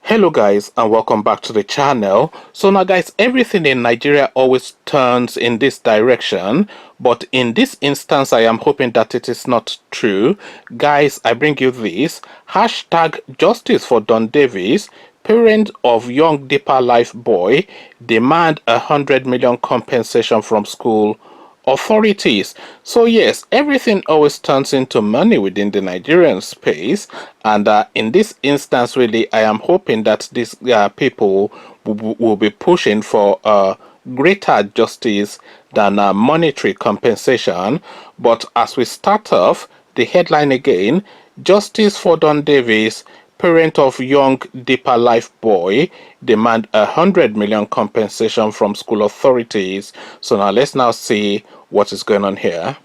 Hello guys, and welcome back to the channel. So now guys, everything in Nigeria always turns in this direction, but in this instance I am hoping that it is not true. Guys, I bring you this hashtag justice for Don Davis. Parent of young Deeper Life boy demand 100 million compensation from school authorities. So yes, everything always turns into money within the Nigerian space, and in this instance really I am hoping that these people will be pushing for greater justice than monetary compensation. But as we start off, the headline again: justice for Don Davis. Parent of young Deeper Life boy demand 100 million compensation from school authorities. So now let's now see what is going on here.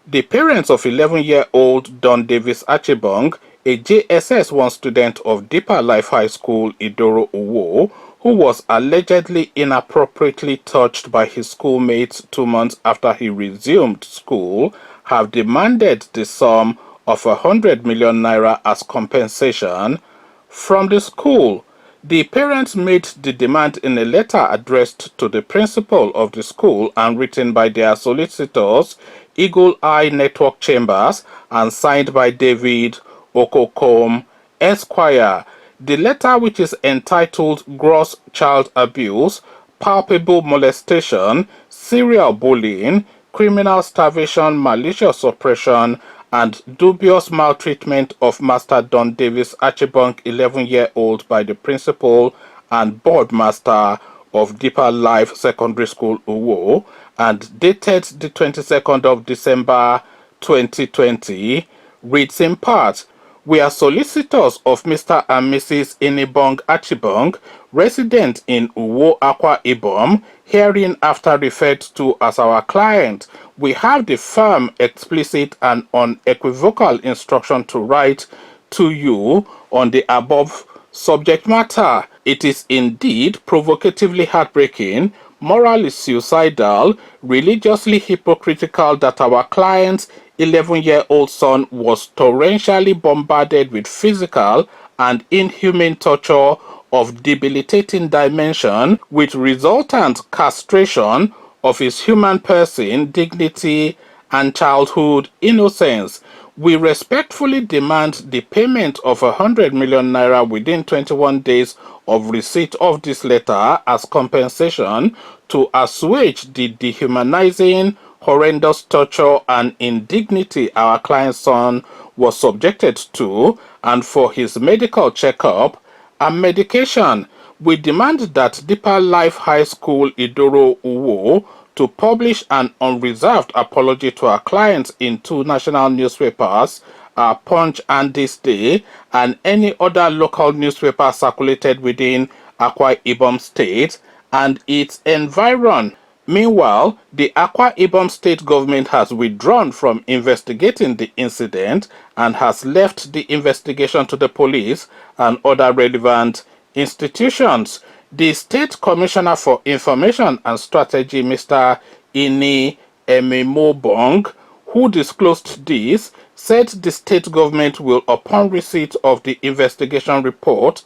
The parents of 11-year-old Don Davis Archibong, a JSS1 student of Deeper Life High School Idoro Uwo, who was allegedly inappropriately touched by his schoolmates 2 months after he resumed school, have demanded the sum of 100 million naira as compensation from the school. The parents made the demand in a letter addressed to the principal of the school and written by their solicitors, Eagle Eye Network Chambers, and signed by David Okokom, Esquire. The letter, which is entitled Gross Child Abuse, Palpable Molestation, Serial Bullying, Criminal Starvation, Malicious Oppression, and dubious maltreatment of Master Don Davis Archibong, 11-year-old, by the principal and board master of Deeper Life Secondary School Uwo, and dated the 22nd of December 2020, reads in part: we are solicitors of Mr. and Mrs. Inibong Archibong, resident in Uwo, Akwa Ibom, hereinafter referred to as our client. We have the firm explicit and unequivocal instruction to write to you on the above subject matter. It is indeed provocatively heartbreaking, morally suicidal, religiously hypocritical that our client's 11-year-old son was torrentially bombarded with physical and inhumane torture of debilitating dimension, with resultant castration of his human person, dignity, and childhood innocence. We respectfully demand the payment of 100 million naira within 21 days of receipt of this letter as compensation to assuage the dehumanizing, horrendous torture and indignity our client's son was subjected to, and for his medical checkup and medication. We demand that Deeper Life High School Idoro Uwo to publish an unreserved apology to our clients in 2 national newspapers, Punch and This Day, and any other local newspaper circulated within Akwa Ibom State and its environ. Meanwhile, the Akwa Ibom state government has withdrawn from investigating the incident and has left the investigation to the police and other relevant institutions. The State Commissioner for Information and Strategy, Mr. Ini Emimobong, who disclosed this, said the state government will, upon receipt of the investigation report,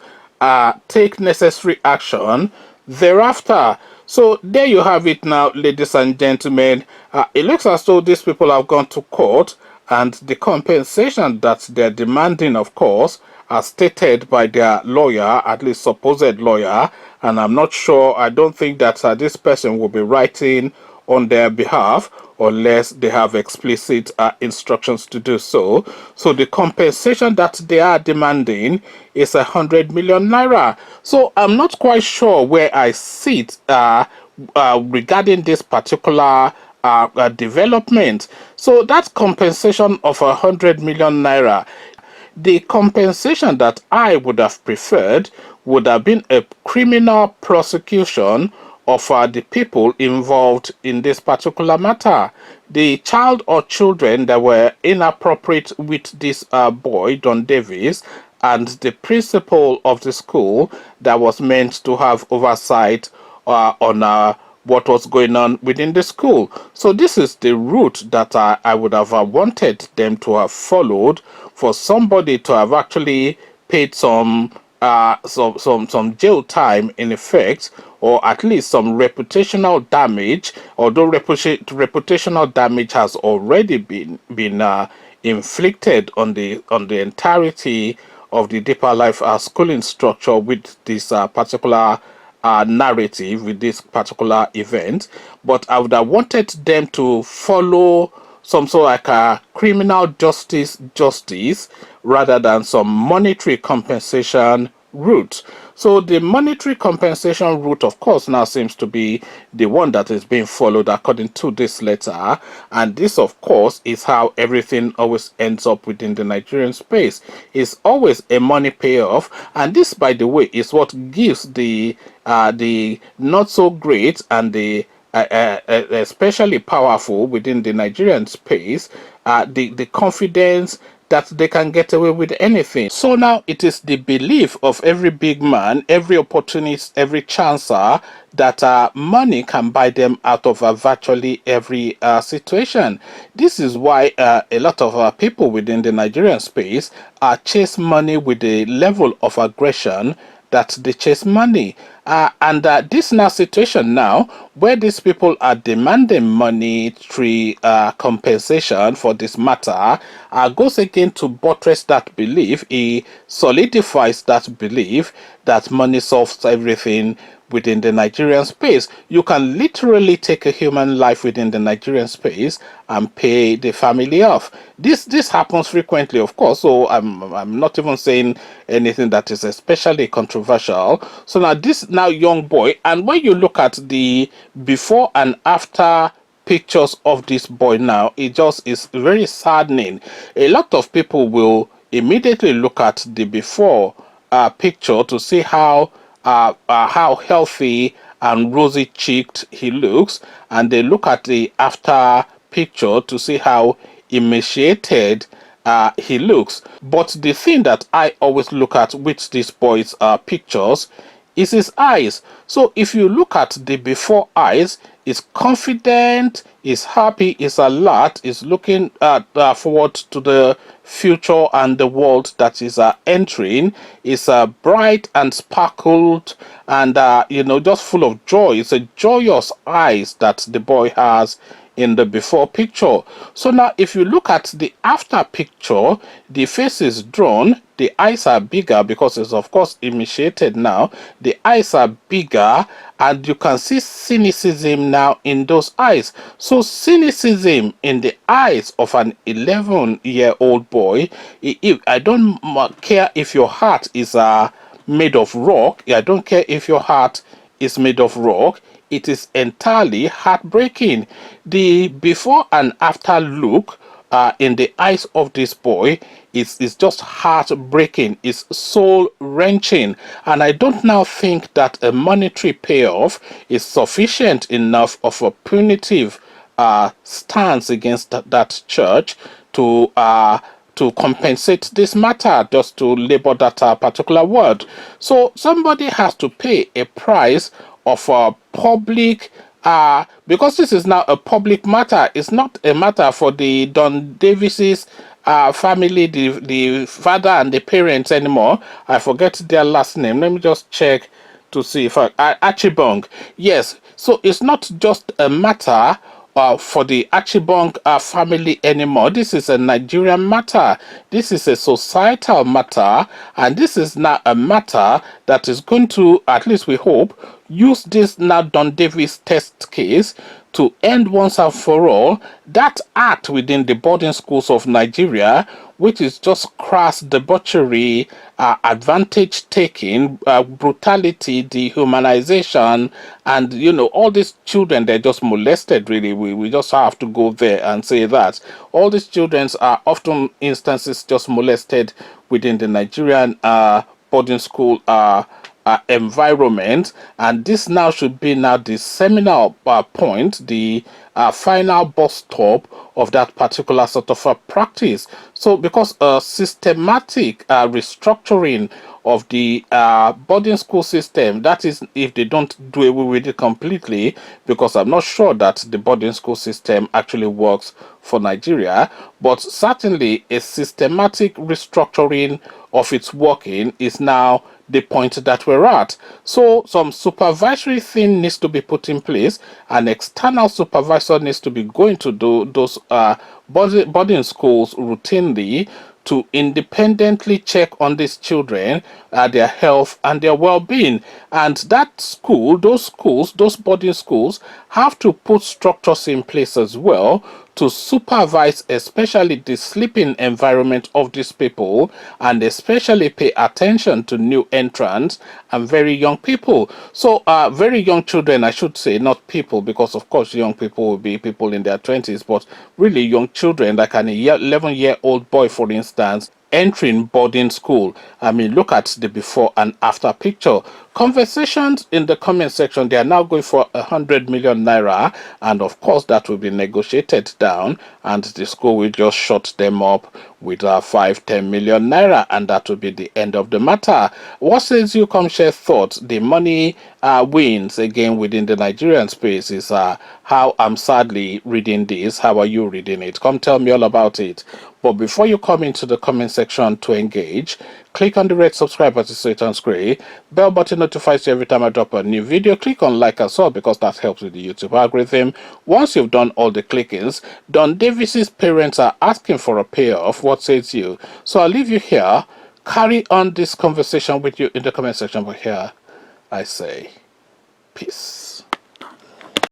take necessary action thereafter. So there you have it now, ladies and gentlemen. It looks as though these people have gone to court, and the compensation that they're demanding, of course, as stated by their lawyer, at least supposed lawyer, and I'm not sure, I don't think that this person will be writing on their behalf unless they have explicit instructions to do so. So the compensation that they are demanding is 100 million naira. So I'm not quite sure where I sit regarding this particular development. So that compensation of 100 million naira, the compensation that I would have preferred would have been a criminal prosecution of the people involved in this particular matter. The child or children that were inappropriate with this boy, Don Davis, and the principal of the school that was meant to have oversight on what was going on within the school. So this is the route that I would have wanted them to have followed, for somebody to have actually paid some some jail time in effect, or at least some reputational damage, although reputational damage has already been inflicted on the entirety of the deeper life schooling structure with this particular narrative, with this particular event. But I would have wanted them to follow some sort of like a criminal justice rather than some monetary compensation route. So the monetary compensation route, of course, now seems to be the one that is being followed according to this letter. And this, of course, is how everything always ends up within the Nigerian space. It's always a money payoff. And this, by the way, is what gives the not so great and the especially powerful within the Nigerian space, the confidence that they can get away with anything. So now it is the belief of every big man, every opportunist, every chancer that money can buy them out of virtually every situation. This is why a lot of people within the Nigerian space chase money with a level of aggression that they chase money. And this now situation now where these people are demanding monetary compensation for this matter goes again to buttress that belief. It solidifies that belief that money solves everything within the Nigerian space. You can literally take a human life within the Nigerian space and pay the family off. This happens frequently, of course. So I'm not even saying anything that is especially controversial. So now this now young boy, and when you look at the before and after pictures of this boy now, it just is very saddening. A lot of people will immediately look at the before picture to see how healthy and rosy cheeked he looks, and they look at the after picture to see how emaciated he looks. But the thing that I always look at with this boy's pictures is his eyes. So if you look at the before eyes, is confident, is happy, is alert, is looking forward to the future and the world that is entering, is bright and sparkled and just full of joy. It's a joyous eyes that the boy has in the before picture. So now if you look at the after picture, the face is drawn, the eyes are bigger because it's of course emaciated now. The eyes are bigger and you can see cynicism now in those eyes. So cynicism in the eyes of an 11-year-old boy. I don't care if your heart is made of rock. I don't care if your heart is made of rock. It is entirely heartbreaking. The before and after look in the eyes of this boy is just heartbreaking, it's soul wrenching, and I don't now think that a monetary payoff is sufficient enough of a punitive stance against that church to compensate this matter, just to label that particular word. So somebody has to pay a price of a public because this is now a public matter. It's not a matter for the Don Davis's family, the father and the parents anymore. I forget their last name. Let me just check to see if Archibong. Yes, so it's not just a matter for the Archibong family anymore. This is a Nigerian matter. This is a societal matter, and this is now a matter that is going to, at least we hope, use this now Don Davis test case to end once and for all that act within the boarding schools of Nigeria, which is just crass debauchery, advantage taking, brutality, dehumanization, and all these children, they're just molested. Really, we just have to go there and say that all these children are often instances just molested within the Nigerian boarding school environment, and this now should be now the seminal point, the final bus stop of that particular sort of practice. So because a systematic restructuring of the boarding school system, that is if they don't do away with it completely, because I'm not sure that the boarding school system actually works for Nigeria, but certainly a systematic restructuring of its working is now the point that we're at. So some supervisory thing needs to be put in place. An external supervisor needs to be going to do those boarding schools routinely to independently check on these children, their health and their well-being. And that school, those schools, those boarding schools have to put structures in place as well to supervise especially the sleeping environment of these people, and especially pay attention to new entrants and very young people. So very young children, I should say, not people, because of course young people will be people in their 20s, but really young children, like an 11-year-old boy, for instance, entering boarding school. I mean, look at the before and after picture. Conversations in the comment section, they are now going for 100 million naira, and of course that will be negotiated down, and the school will just shut them up with 5-10 million naira, and that will be the end of the matter. What says you? Come share thoughts. The money wins again within the Nigerian space is how I'm sadly reading this. How are you reading it? Come tell me all about it. But before you come into the comment section to engage, click on the red subscribe button so it turns gray. Bell button notifies you every time I drop a new video. Click on like as well, because that helps with the YouTube algorithm. Once you've done all the clickings, Don Davis's parents are asking for a payoff. What says you? So I'll leave you here. Carry on this conversation with you in the comment section. But here I say peace.